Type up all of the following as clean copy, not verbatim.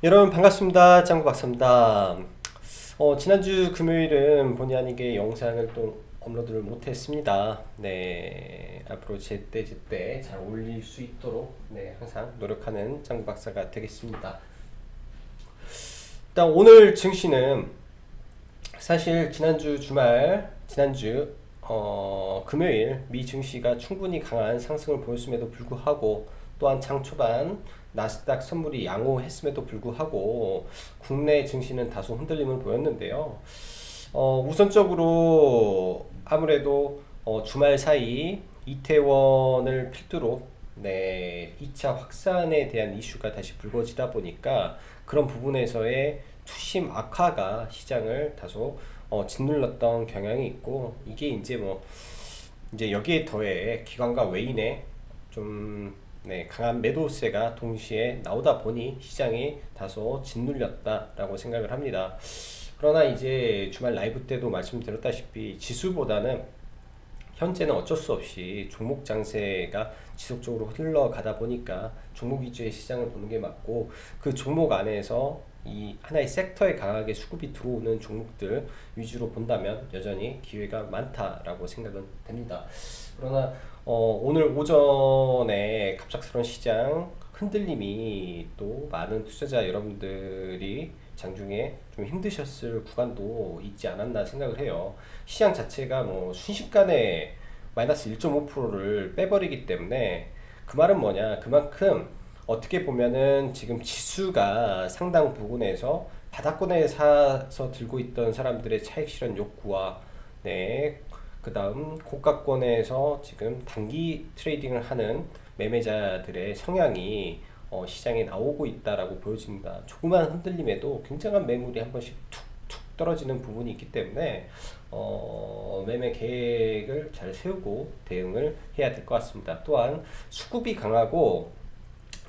여러분 반갑습니다. 짱구 박사입니다. 지난주 금요일은 본의 아니게 영상을 또 업로드를 못했습니다. 네, 앞으로 제때 잘 올릴 수 있도록 항상 노력하는 짱구 박사가 되겠습니다. 일단 오늘 증시는 사실 지난주 금요일 미 증시가 충분히 강한 상승을 보였음에도 불구하고 또한 장 초반 나스닥 선물이 양호했음에도 불구하고 국내 증시는 다소 흔들림을 보였는데요. 우선적으로 아무래도 주말 사이 이태원을 필두로 2차 확산에 대한 이슈가 다시 불거지다 보니까 그런 부분에서의 투심 악화가 시장을 다소 짓눌렀던 경향이 있고, 이게 이제 여기에 더해 기관과 외인의 좀 강한 매도세가 동시에 나오다 보니 시장이 다소 짓눌렸다라고 생각을 합니다. 그러나 이제 주말 라이브 때도 말씀드렸다시피 지수보다는 현재는 어쩔 수 없이 종목 장세가 지속적으로 흘러가다 보니까 종목 위주의 시장을 보는 게 맞고, 그 종목 안에서 이 하나의 섹터에 강하게 수급이 들어오는 종목들 위주로 본다면 여전히 기회가 많다라고 생각은 됩니다. 그러나 오늘 오전에 갑작스러운 시장 흔들림이 또 많은 투자자 여러분들이 장중에 좀 힘드셨을 구간도 있지 않았나 생각을 해요. 시장 자체가 순식간에 마이너스 1.5%를 빼버리기 때문에, 그 말은 뭐냐, 그만큼 어떻게 보면은 지금 지수가 상당 부분에서 바닥권에 사서 들고 있던 사람들의 차익 실현 욕구와 그 다음 고가권에서 지금 단기 트레이딩을 하는 매매자들의 성향이 시장에 나오고 있다라고 보여집니다. 조그만 흔들림에도 굉장한 매물이 한 번씩 툭툭 떨어지는 부분이 있기 때문에 매매 계획을 잘 세우고 대응을 해야 될 것 같습니다. 또한 수급이 강하고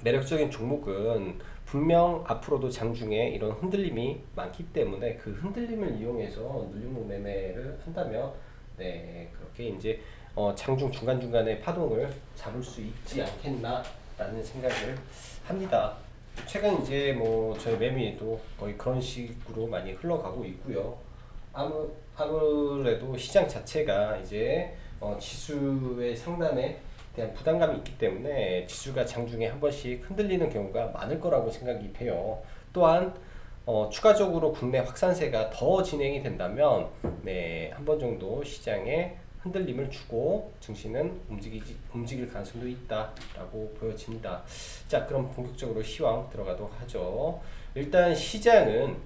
매력적인 종목은 분명 앞으로도 장중에 이런 흔들림이 많기 때문에 그 흔들림을 이용해서 눌림목 매매를 한다면 그렇게 이제 장중 중간중간에 파동을 잡을 수 있지 않겠나라는 생각을 합니다. 최근 이제 저희 매매도 거의 그런 식으로 많이 흘러가고 있고요. 아무래도 시장 자체가 이제 지수의 상단에 대한 부담감이 있기 때문에 지수가 장중에 한 번씩 흔들리는 경우가 많을 거라고 생각이 돼요. 또한 추가적으로 국내 확산세가 더 진행이 된다면 한 번 정도 시장에 흔들림을 주고 증시는 움직일 가능성도 있다라고 보여집니다. 자, 그럼 본격적으로 시황 들어가도록 하죠. 일단 시장은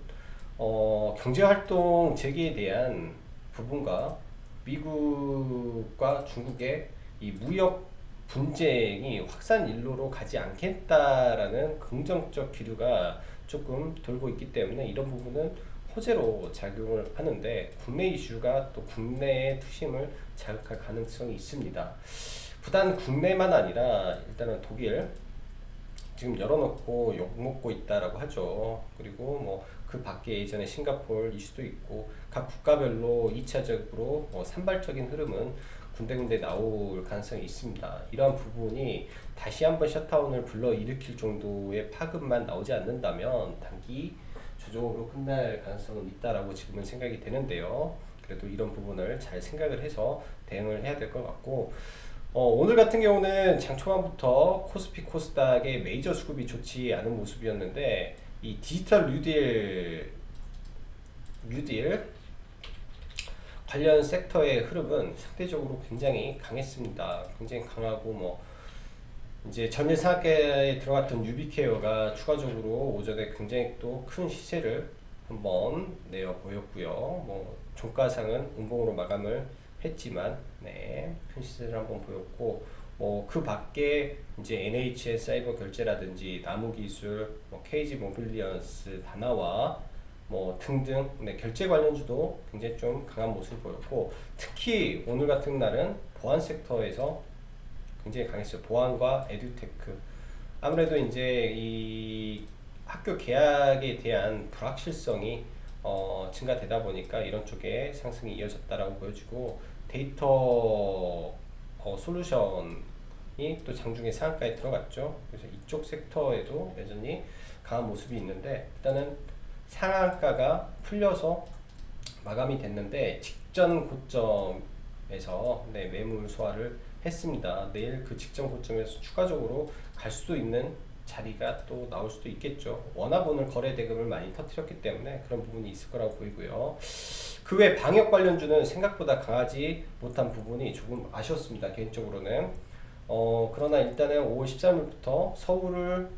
경제활동 재개에 대한 부분과 미국과 중국의 이 무역 분쟁이 확산 일로로 가지 않겠다라는 긍정적 기류가 조금 돌고 있기 때문에 이런 부분은 호재로 작용을 하는데, 국내 이슈가 또 국내의 투심을 자극할 가능성이 있습니다. 부단 국내만 아니라 일단은 독일 지금 열어놓고 욕먹고 있다라고 하죠. 그리고 그 밖에 예전에 싱가포르 이슈도 있고, 각 국가별로 2차적으로 산발적인 흐름은 군데군데 나올 가능성이 있습니다. 이러한 부분이 다시 한번 셧다운을 불러일으킬 정도의 파급만 나오지 않는다면 단기 조정으로 끝날 가능성은 있다라고 지금은 생각이 되는데요. 그래도 이런 부분을 잘 생각을 해서 대응을 해야 될 것 같고, 오늘 같은 경우는 장 초반부터 코스피 코스닥의 메이저 수급이 좋지 않은 모습이었는데, 이 디지털 뉴딜 관련 섹터의 흐름은 상대적으로 굉장히 강했습니다. 굉장히 강하고 이제 전일 상한가에 들어갔던 유비케어가 추가적으로 오전에 굉장히 또 큰 시세를 한번 내어 보였고요. 종가상은 음봉으로 마감을 했지만 큰 시세를 한번 보였고, 그 밖에 이제 NHS 사이버 결제라든지 나무기술, KG 모빌리언스, 다나와 등등 결제 관련주도 굉장히 좀 강한 모습을 보였고, 특히 오늘 같은 날은 보안 섹터에서 굉장히 강했어요. 보안과 에듀테크. 아무래도 이제 이 학교 개학에 대한 불확실성이 증가되다 보니까 이런 쪽에 상승이 이어졌다라고 보여지고, 데이터 솔루션이 또 장중에 상한가에 들어갔죠. 그래서 이쪽 섹터에도 여전히 강한 모습이 있는데, 일단은 상한가가 풀려서 마감이 됐는데 직전 고점에서 매물 소화를 했습니다. 내일 그 직전 고점에서 추가적으로 갈 수도 있는 자리가 또 나올 수도 있겠죠. 원화 오늘 거래 대금을 많이 터뜨렸기 때문에 그런 부분이 있을 거라고 보이고요. 그 외 방역 관련주는 생각보다 강하지 못한 부분이 조금 아쉬웠습니다. 개인적으로는. 그러나 일단은 5월 13일부터 서울을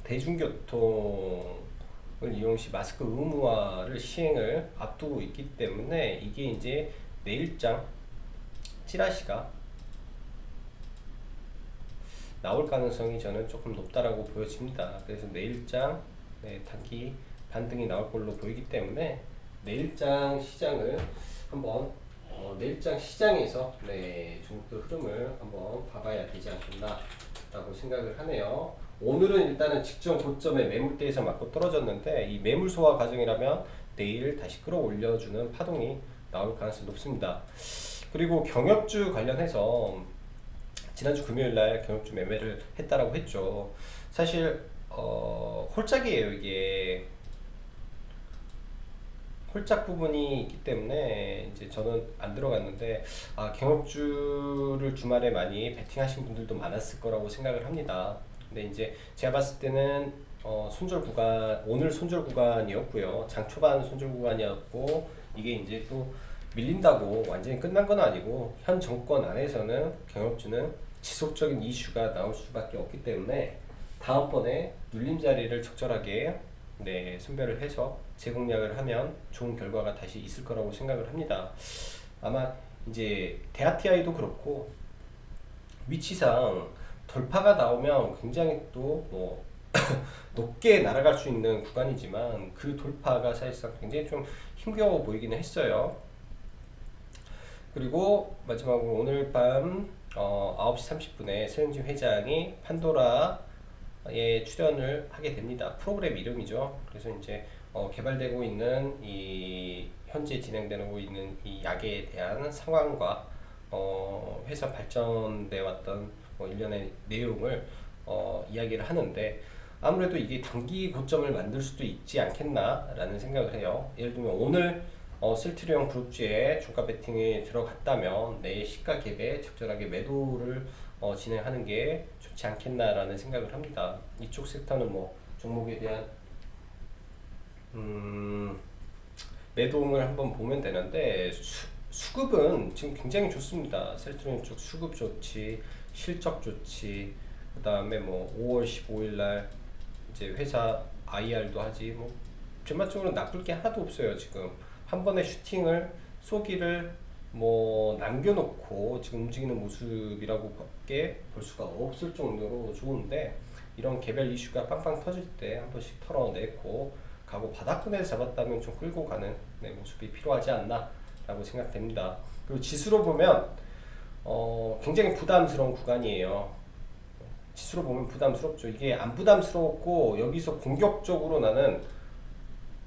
대중교통을 이용 시 마스크 의무화를 시행을 앞두고 있기 때문에 이게 이제 내일장 찌라시가 나올 가능성이 저는 조금 높다라고 보여집니다. 그래서 내일장 단기 반등이 나올 걸로 보이기 때문에 내일장 시장을 한번 내일장 시장에서 중국들 흐름을 한번 봐봐야 되지 않겠나라고 생각을 하네요. 오늘은 일단은 직전 고점에 매물대에서 맞고 떨어졌는데 이 매물 소화 과정이라면 내일 다시 끌어올려주는 파동이 나올 가능성이 높습니다. 그리고 경협주 관련해서 지난주 금요일날 경협주 매매를 했다라고 했죠. 사실 홀짝이에요. 이게 홀짝 부분이 있기 때문에 이제 저는 안 들어갔는데 경협주를 주말에 많이 베팅하신 분들도 많았을 거라고 생각을 합니다. 근데 이제 제가 봤을 때는 손절 구간, 오늘 손절 구간이었고요. 장 초반 손절 구간이었고, 이게 이제 또 밀린다고 완전히 끝난 건 아니고 현 정권 안에서는 경협주는 지속적인 이슈가 나올 수밖에 없기 때문에 다음번에 눌림 자리를 적절하게 선별을 해서 재공략을 하면 좋은 결과가 다시 있을 거라고 생각을 합니다. 아마 이제 대하티아이도 그렇고 위치상 돌파가 나오면 굉장히 또 뭐 높게 날아갈 수 있는 구간이지만 그 돌파가 사실상 굉장히 좀 힘겨워 보이기는 했어요. 그리고 마지막으로 오늘 밤 9시 30분에 서영진 회장이 판도라에 출연을 하게 됩니다. 프로그램 이름이죠. 그래서 이제 개발되고 있는 이 현재 진행되고 있는 이 약에 대한 상황과 회사 발전돼 왔던 일련의 내용을 이야기를 하는데, 아무래도 이게 단기 고점을 만들 수도 있지 않겠나라는 생각을 해요. 예를 들면 오늘 실트리온 그룹주에 주가 베팅에 들어갔다면 내일 시가 갭에 적절하게 매도를 진행하는 게 좋지 않겠나라는 생각을 합니다. 이쪽 섹터는 뭐 종목에 대한 매도를 한번 보면 되는데 수급은 지금 굉장히 좋습니다. 셀트리온 쪽 수급 좋지, 실적 좋지, 그 다음에 뭐 5월 15일 날 이제 회사 IR도 하지, 뭐 전반적으로 나쁠 게 하나도 없어요. 지금 한 번에 슈팅을 쏘기를 뭐 남겨놓고 지금 움직이는 모습이라고 밖에 볼 수가 없을 정도로 좋은데, 이런 개별 이슈가 빵빵 터질 때 한 번씩 털어내고 가고 바닥권에서 잡았다면 좀 끌고 가는 모습이 필요하지 않나 라고 생각됩니다. 그리고 지수로 보면 굉장히 부담스러운 구간이에요. 지수로 보면 부담스럽죠. 이게 안 부담스럽고 여기서 공격적으로 나는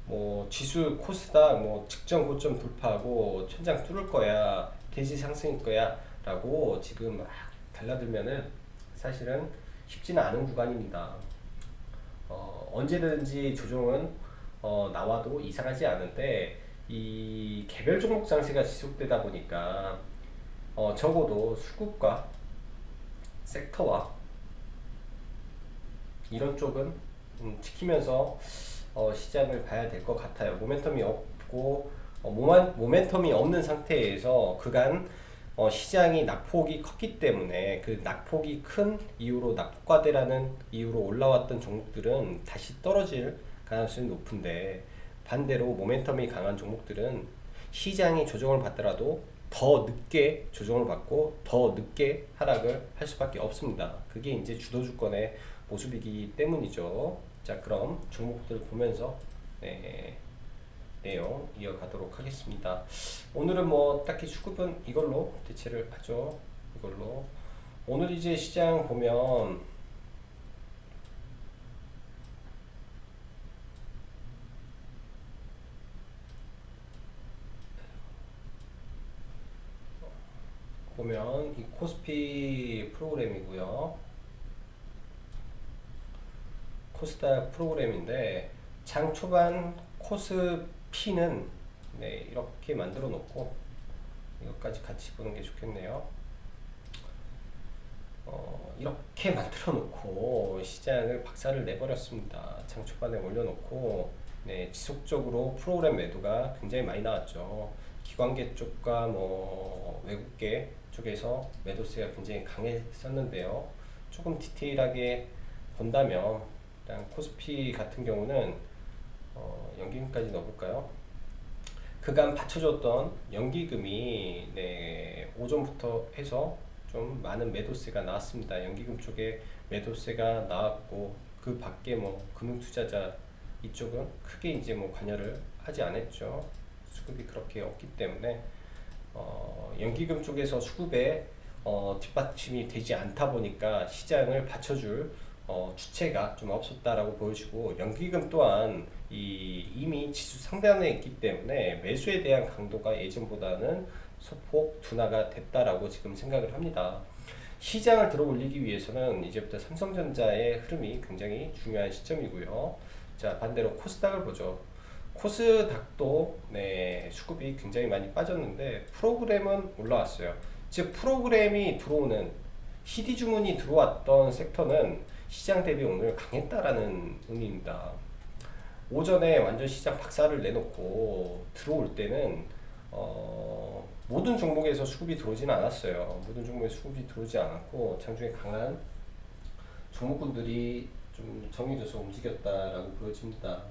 뭐 지수 코스닥 뭐 직전 고점 돌파하고 천장 뚫을 거야, 대지 상승일 거야 라고 지금 막 달라들면은 사실은 쉽지는 않은 구간입니다. 언제든지 조정은 나와도 이상하지 않은데, 이 개별 종목 장세가 지속되다 보니까 적어도 수급과 섹터와 이런 쪽은 지키면서 시장을 봐야 될 것 같아요. 모멘텀이 없고 모멘텀이 없는 상태에서 그간 시장이 낙폭이 컸기 때문에 그 낙폭이 큰 이유로 낙폭과대라는 이유로 올라왔던 종목들은 다시 떨어질 가능성이 높은데, 반대로 모멘텀이 강한 종목들은 시장이 조정을 받더라도 더 늦게 조정을 받고 더 늦게 하락을 할 수밖에 없습니다. 그게 이제 주도주권의 모습이기 때문이죠. 자, 그럼 종목들 보면서 내용 이어가도록 하겠습니다. 오늘은 뭐 딱히 수급은 이걸로 대체를 하죠. 이걸로 오늘 이제 시장 보면 보면 이 코스피 프로그램이고요. 코스닥 프로그램인데 장 초반 코스피는 네, 이렇게 만들어 놓고 이것까지 같이 보는 게 좋겠네요. 이렇게 만들어 놓고 시장을 박살을 내버렸습니다. 장 초반에 올려놓고 네, 지속적으로 프로그램 매도가 굉장히 많이 나왔죠. 기관계 쪽과 뭐 외국계 쪽에서 매도세가 굉장히 강했었는데요. 조금 디테일하게 본다면 일단 코스피 같은 경우는 연기금까지 넣어볼까요? 그간 받쳐줬던 연기금이 네, 오전부터 해서 좀 많은 매도세가 나왔습니다. 연기금 쪽에 매도세가 나왔고 그 밖에 뭐 금융투자자 이쪽은 크게 이제 뭐 관여를 하지 않았죠. 수급이 그렇게 없기 때문에 연기금 쪽에서 수급에 뒷받침이 되지 않다 보니까 시장을 받쳐줄 주체가 좀 없었다라고 보여지고 연기금 또한 이미 지수 상단에 있기 때문에 매수에 대한 강도가 예전보다는 소폭 둔화가 됐다라고 지금 생각을 합니다. 시장을 들어 올리기 위해서는 이제부터 삼성전자의 흐름이 굉장히 중요한 시점이고요. 자, 반대로 코스닥을 보죠. 코스닥도 네, 수급이 굉장히 많이 빠졌는데 프로그램은 올라왔어요. 즉 프로그램이 들어오는 CD 주문이 들어왔던 섹터는 시장 대비 오늘 강했다라는 의미입니다. 오전에 완전 시장 박살을 내놓고 들어올 때는 모든 종목에서 수급이 들어오지는 않았어요. 모든 종목에 수급이 들어오지 않았고 장중에 강한 종목군들이 좀 정해져서 움직였다라고 보여집니다.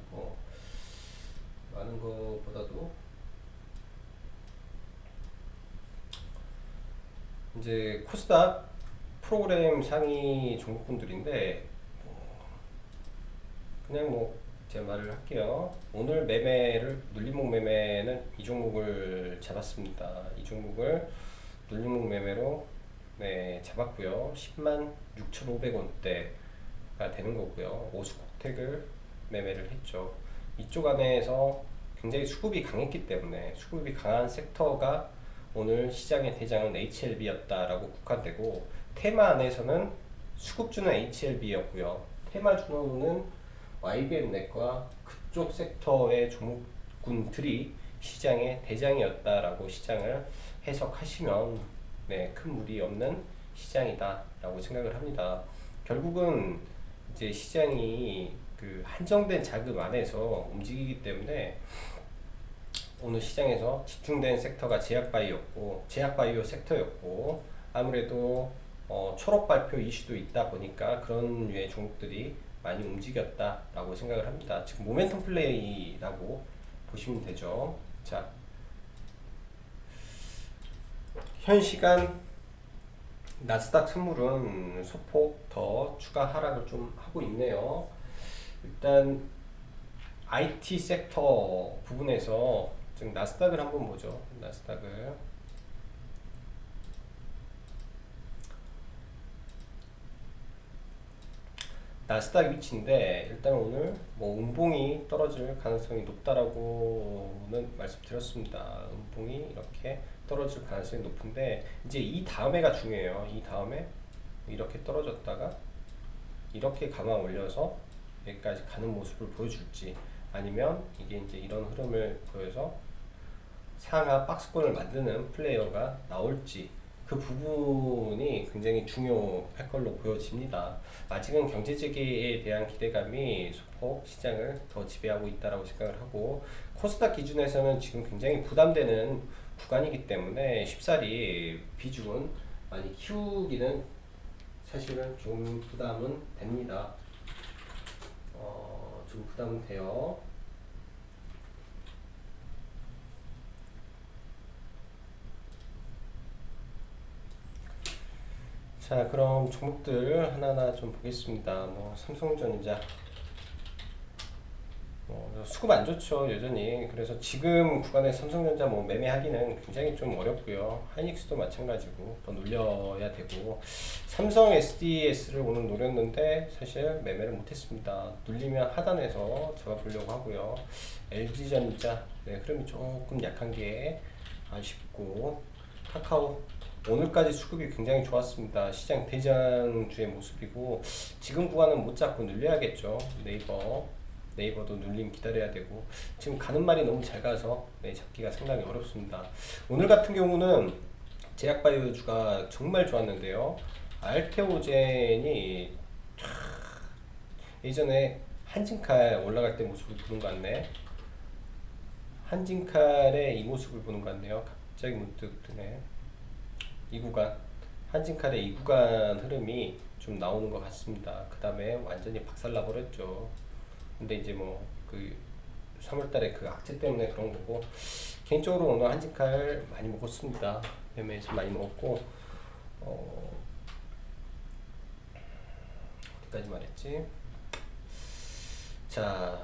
많은 것보다도 이제 코스닥 프로그램 상위 종목군들인데 그냥 뭐 제가 말을 할게요. 오늘 매매를 눌림목 매매는 이 종목을 잡았습니다. 이 종목을 눌림목 매매로 네, 잡았고요. 10만 6,500원대가 되는 거고요. 오수국택을 매매를 했죠. 이쪽 안에서 굉장히 수급이 강했기 때문에 수급이 강한 섹터가 오늘 시장의 대장은 HLB였다라고 국한되고 테마 안에서는 수급주는 HLB였고요. 테마주는 YBN넷과 그쪽 섹터의 종목군들이 시장의 대장이었다라고 시장을 해석하시면 네, 큰 무리 없는 시장이다라고 생각을 합니다. 결국은 이제 시장이 그 한정된 자금 안에서 움직이기 때문에 오늘 시장에서 집중된 섹터가 제약바이오 섹터였고 아무래도 초록 발표 이슈도 있다 보니까 그런 류의 종목들이 많이 움직였다라고 생각을 합니다. 지금 모멘텀 플레이라고 보시면 되죠. 자, 현 시간 나스닥 선물은 소폭 더 추가 하락을 좀 하고 있네요. 일단 IT 섹터 부분에서 지금 나스닥을 한번 보죠. 나스닥 위치인데 일단 오늘 뭐 음봉이 떨어질 가능성이 높다라고는 말씀드렸습니다. 음봉이 이렇게 떨어질 가능성이 높은데 이제 이 다음에가 중요해요. 이 다음에 이렇게 떨어졌다가 이렇게 감아 올려서 여기까지 가는 모습을 보여줄지 아니면 이게 이제 이런 흐름을 보여서 상하 박스권을 만드는 플레이어가 나올지 그 부분이 굉장히 중요할 걸로 보여집니다. 아직은 경제 재개에 대한 기대감이 소폭 시장을 더 지배하고 있다고 생각을 하고 코스닥 기준에서는 지금 굉장히 부담되는 구간이기 때문에 쉽사리 비중은 많이 키우기는 사실은 좀 부담은 됩니다. 좀 부담은 돼요. 자, 그럼 종목들 하나하나 좀 보겠습니다. 뭐 삼성전자 수급 안 좋죠, 여전히. 그래서 지금 구간에 삼성전자 뭐 매매하기는 굉장히 좀 어렵고요. 하이닉스도 마찬가지고 더 눌려야 되고 삼성 SDS를 오늘 노렸는데 사실 매매를 못했습니다. 눌리면 하단에서 잡아보려고 하고요. LG전자 네, 흐름이 조금 약한 게 아쉽고 카카오 오늘까지 수급이 굉장히 좋았습니다. 시장 대장주의 모습이고 지금 구간은 못 잡고 늘려야겠죠. 네이버도 눌림 기다려야 되고 지금 가는 말이 너무 잘 가서 잡기가 상당히 어렵습니다. 오늘 같은 경우는 제약바이오주가 정말 좋았는데요. 알테오젠이 예전에 한진칼 올라갈 때 모습을 보는 것 같네. 한진칼의 이 모습을 보는 것 같네요. 갑자기 문득 드네. 이 구간, 한진칼의 이 구간 흐름이 좀 나오는 것 같습니다. 그 다음에 완전히 박살나 버렸죠. 근데 이제 뭐 그 3월달에 그 악재 때문에 그런 거고, 개인적으로 오늘 한진칼 많이 먹었습니다. 매매에서 많이 먹었고, 어디까지 말했지? 자,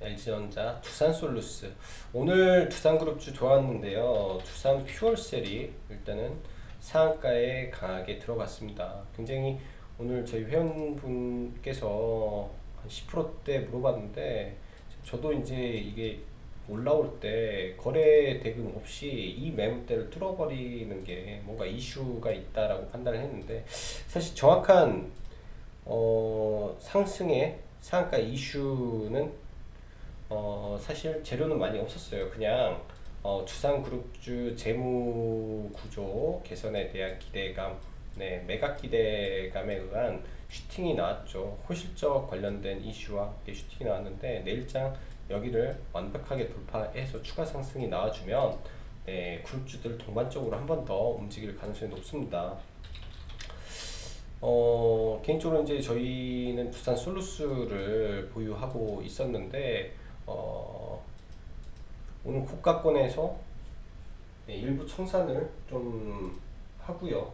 LG전자, 두산솔루스. 오늘 두산그룹주 좋았는데요. 두산 퓨얼셀이 일단은 상한가에 강하게 들어갔습니다. 굉장히 오늘 저희 회원분께서 한 10%대 물어봤는데 저도 이제 이게 올라올 때 거래 대금 없이 이 매물대를 뚫어버리는 게 뭔가 이슈가 있다라고 판단을 했는데 사실 정확한 상승의 상한가 이슈는 사실 재료는 많이 없었어요. 그냥 두산그룹주 재무 구조 개선에 대한 기대감, 매각 기대감에 의한 슈팅이 나왔죠. 호실적 관련된 이슈와 슈팅이 나왔는데 내일장 여기를 완벽하게 돌파해서 추가 상승이 나와주면 그룹주들 동반적으로 한 번 더 움직일 가능성이 높습니다. 개인적으로 이제 저희는 두산 솔루스를 보유하고 있었는데, 오늘 고가권에서 일부 청산을 좀 하고요.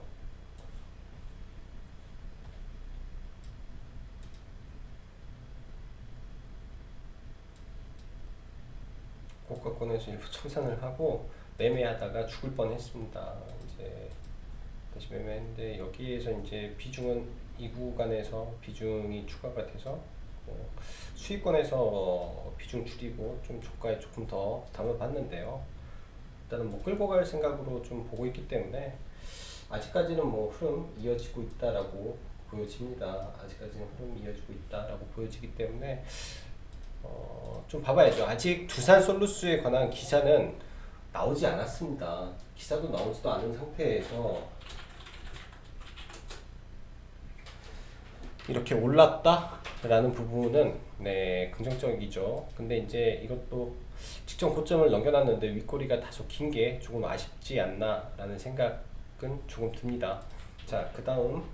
고가권에서 일부 청산을 하고 매매하다가 죽을 뻔했습니다. 이제 다시 매매했는데 여기에서 이제 비중은 이 구간에서 비중이 추가가 돼서 수익권에서 비중 줄이고 좀 저가에 조금 더 담아봤는데요. 일단은 뭐 끌고 갈 생각으로 좀 보고 있기 때문에 아직까지는 뭐 흐름 이어지고 있다라고 보여집니다. 아직까지는 흐름 이어지고 있다라고 보여지기 때문에 좀 봐봐야죠. 아직 두산 솔루스에 관한 기사는 나오지 않았습니다. 기사도 나오지도 않은 상태에서 이렇게 올랐다라는 부분은 긍정적이죠. 근데 이제 이것도 직전 고점을 넘겨놨는데 윗꼬리가 다소 긴 게 조금 아쉽지 않나라는 생각은 조금 듭니다. 자, 그 다음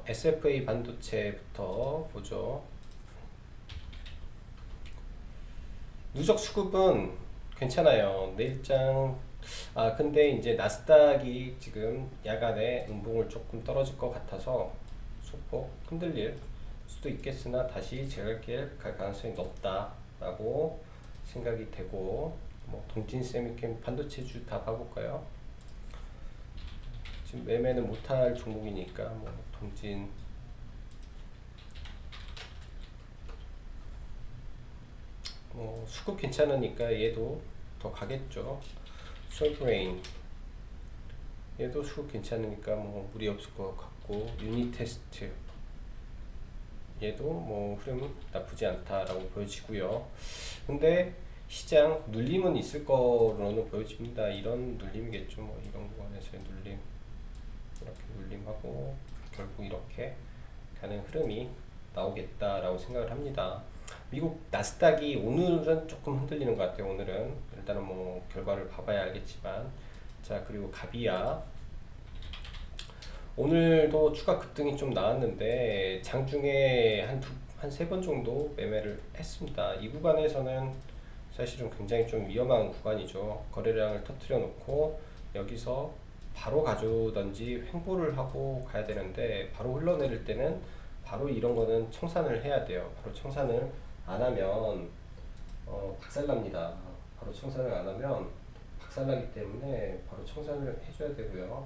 SFA 반도체부터 보죠. 누적 수급은 괜찮아요. 내일장 근데 이제 나스닥이 지금 야간에 음봉을 조금 떨어질 것 같아서 소폭 흔들릴 수도 있겠으나 다시 제갈길 갈 가능성이 높다라고 생각이 되고, 뭐 동진 세미캠 반도체주 다 봐볼까요? 지금 매매는 못할 종목이니까 뭐 동진 뭐 수급 괜찮으니까 얘도 더 가겠죠. 솔브레인 얘도 수급 괜찮으니까 뭐 무리 없을 것 같고, 유니테스트 얘도 뭐 흐름 나쁘지 않다라고 보여지고요. 근데 시장 눌림은 있을 거로는 보여집니다. 이런 눌림이겠죠. 뭐 이런 구간에서의 눌림, 이렇게 눌림하고 결국 이렇게 가는 흐름이 나오겠다라고 생각을 합니다. 미국 나스닥이 오늘은 조금 흔들리는 것 같아요. 오늘은 일단은 뭐 결과를 봐봐야 알겠지만, 자, 그리고 가비아 오늘도 추가 급등이 좀 나왔는데 장중에 한 세 번 정도 매매를 했습니다. 이 구간에서는 사실은 굉장히 좀 위험한 구간이죠. 거래량을 터뜨려 놓고 여기서 바로 가져오던지 횡보를 하고 가야 되는데, 바로 흘러내릴 때는 바로 이런 거는 청산을 해야 돼요. 바로 청산을 안 하면 박살납니다. 바로 청산을 안 하면 박살나기 때문에 바로 청산을 해줘야 되고요.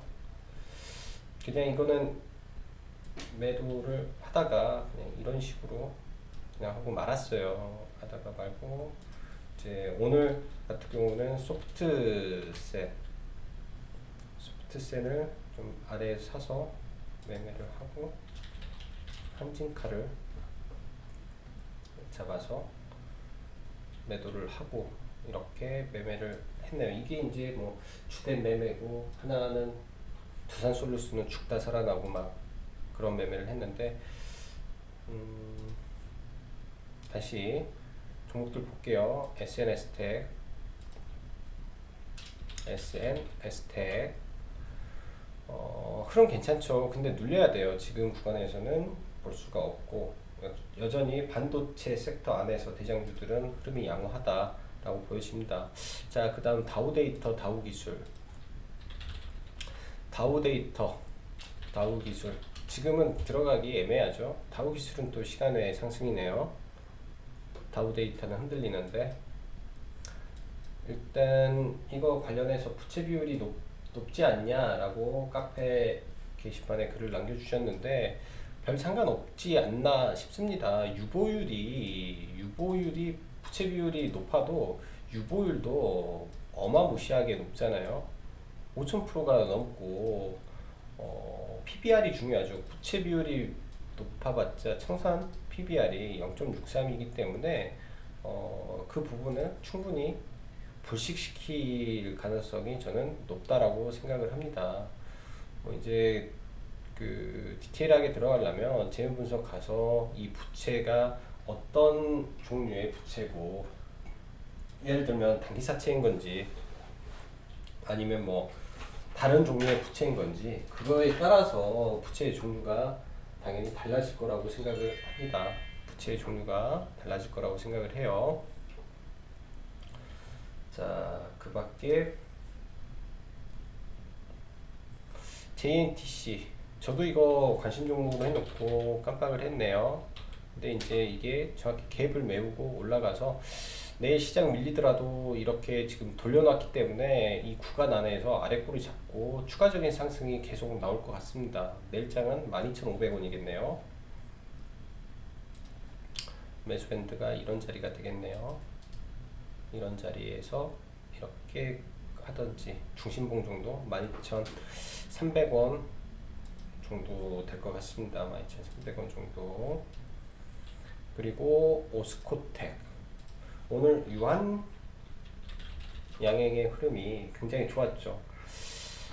그냥 이거는 매도를 하다가 그냥 이런 식으로 그냥 하고 말았어요. 하다가 말고 이제 오늘 같은 경우는 소프트셋을 좀 아래에 사서 매매를 하고 한진카를 잡아서 매도를 하고 이렇게 매매를 했네요. 이게 이제 뭐 주된 매매고, 하나는 두산솔루스는 죽다 살아나고 막 그런 매매를 했는데, 다시 종목들 볼게요. SNS텍 흐름 괜찮죠. 근데 눌려야 돼요. 지금 구간에서는 볼 수가 없고, 여전히 반도체 섹터 안에서 대장주들은 흐름이 양호하다라고 보여집니다. 자, 그 다음 다우데이터, 다우기술. 다우기술 지금은 들어가기 애매하죠. 다우기술은 또 시간외 상승이네요. 다우데이터는 흔들리는데, 일단 이거 관련해서 부채 비율이 높지 않냐라고 카페 게시판에 글을 남겨주셨는데, 별 상관없지 않나 싶습니다. 유보율이 부채 비율이 높아도 유보율도 어마무시하게 높잖아요. 5000%가 넘고, PBR이 중요하죠. 부채 비율이 높아봤자 청산 PBR이 0.63이기 때문에 그 부분을 충분히 불식시킬 가능성이 저는 높다라고 생각을 합니다. 이제 그 디테일하게 들어가려면 재무 분석 가서 이 부채가 어떤 종류의 부채고, 예를 들면 단기사채인 건지 아니면 뭐 다른 종류의 부채인 건지, 그거에 따라서 부채의 종류가 당연히 달라질 거라고 생각을 합니다. 부채의 종류가 달라질 거라고 생각을 해요. 자, 그 밖에 JNTC, 저도 이거 관심 종목으로 해놓고 깜빡을 했네요. 근데 이제 이게 정확히 갭을 메우고 올라가서 내일 시장 밀리더라도 이렇게 지금 돌려놨기 때문에 이 구간 안에서 아래 꼬리 잡고 추가적인 상승이 계속 나올 것 같습니다. 내일장은 12,500원이겠네요. 매수 밴드가 이런 자리가 되겠네요. 이런 자리에서 이렇게 하든지 중심봉 정도 12,300원 정도 될 것 같습니다. 12,300원 정도. 그리고 오스코텍, 오늘 유한 양행의 흐름이 굉장히 좋았죠.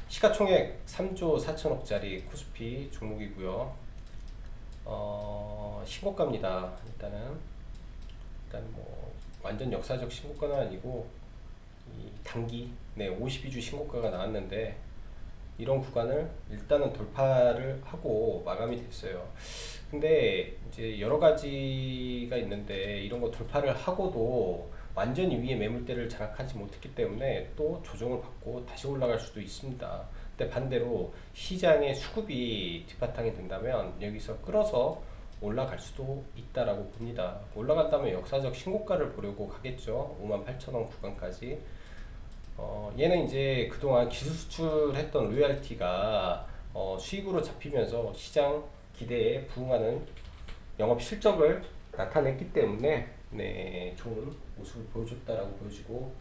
시가총액 3조 4천억짜리 코스피 종목이고요. 신고가입니다. 일단 뭐 완전 역사적 신고가는 아니고 이 단기 52주 신고가가 나왔는데, 이런 구간을 일단은 돌파를 하고 마감이 됐어요. 근데 이제 여러 가지가 있는데, 이런 거 돌파를 하고도 완전히 위에 매물대를 장악하지 못했기 때문에 또 조정을 받고 다시 올라갈 수도 있습니다. 근데 반대로 시장의 수급이 뒷바탕이 된다면 여기서 끌어서 올라갈 수도 있다라고 봅니다. 올라간다면 역사적 신고가를 보려고 가겠죠. 58,000원 구간까지. 얘는 이제 그동안 기술 수출했던 로열티가 수익으로 잡히면서 시장 기대에 부응하는 영업 실적을 나타냈기 때문에 좋은 모습을 보여줬다라고 보여지고,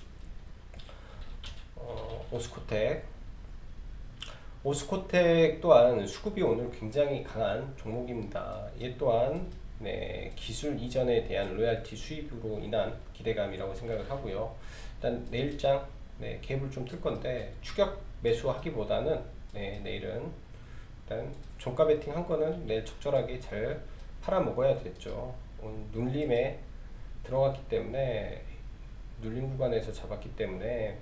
오스코텍 또한 수급이 오늘 굉장히 강한 종목입니다. 얘 또한 기술 이전에 대한 로열티 수입으로 인한 기대감이라고 생각을 하고요. 일단 내일장 갭을 좀 틀 건데, 추격 매수하기보다는 내일은 일단 종가 베팅 한 거는 내일 적절하게 잘 팔아 먹어야 됐죠. 눌림에 들어갔기 때문에, 눌림 구간에서 잡았기 때문에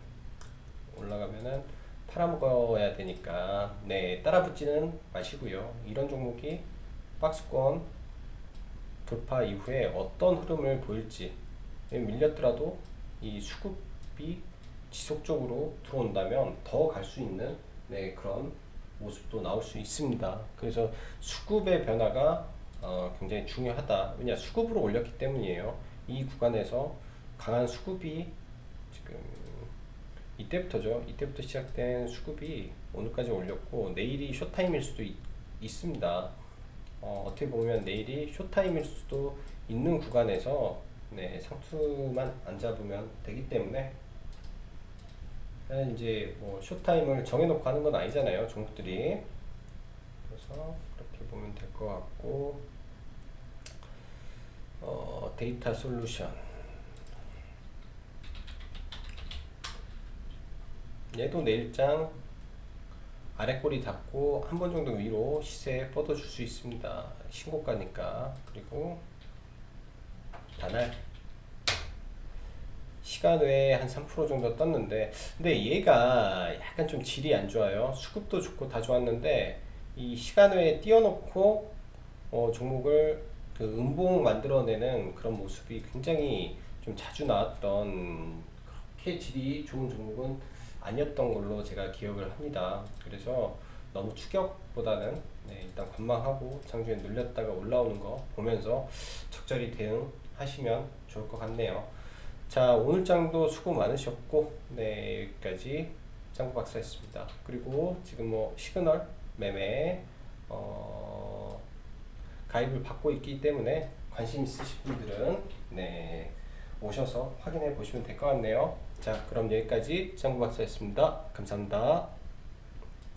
올라가면은 팔아 먹어야 되니까 따라 붙지는 마시고요. 이런 종목이 박스권 돌파 이후에 어떤 흐름을 보일지, 밀렸더라도 이 수급이 지속적으로 들어온다면 더 갈 수 있는 그런 모습도 나올 수 있습니다. 그래서 수급의 변화가 굉장히 중요하다. 왜냐, 수급으로 올렸기 때문이에요. 이 구간에서 강한 수급이 지금 이때부터 시작된 수급이 오늘까지 올렸고, 내일이 쇼타임일 수도 있습니다. 어떻게 보면 내일이 쇼타임일 수도 있는 구간에서 네, 상투만 안 잡으면 되기 때문에 이제 뭐 쇼타임을 정해놓고 하는 건 아니잖아요, 종목들이. 그래서 그렇게 보면 될 것 같고, 데이터 솔루션 얘도 내일장 아래 꼬리 닫고 한 번 정도 위로 시세 뻗어줄 수 있습니다. 신고가니까. 그리고 단알 시간 외에 한 3% 정도 떴는데, 근데 얘가 약간 좀 질이 안 좋아요. 수급도 좋고 다 좋았는데 이 시간 외에 띄워놓고 종목을 그 음봉 만들어내는 그런 모습이 굉장히 좀 자주 나왔던, 그렇게 질이 좋은 종목은 아니었던 걸로 제가 기억을 합니다. 그래서 너무 추격보다는 일단 관망하고 장중에 눌렸다가 올라오는 거 보면서 적절히 대응하시면 좋을 것 같네요. 자, 오늘 장도 수고 많으셨고, 네, 여기까지 짱구 박사였습니다. 그리고 지금 뭐 시그널 매매 가입을 받고 있기 때문에 관심 있으신 분들은 오셔서 확인해 보시면 될 것 같네요. 자, 그럼 여기까지 짱구 박사였습니다. 감사합니다.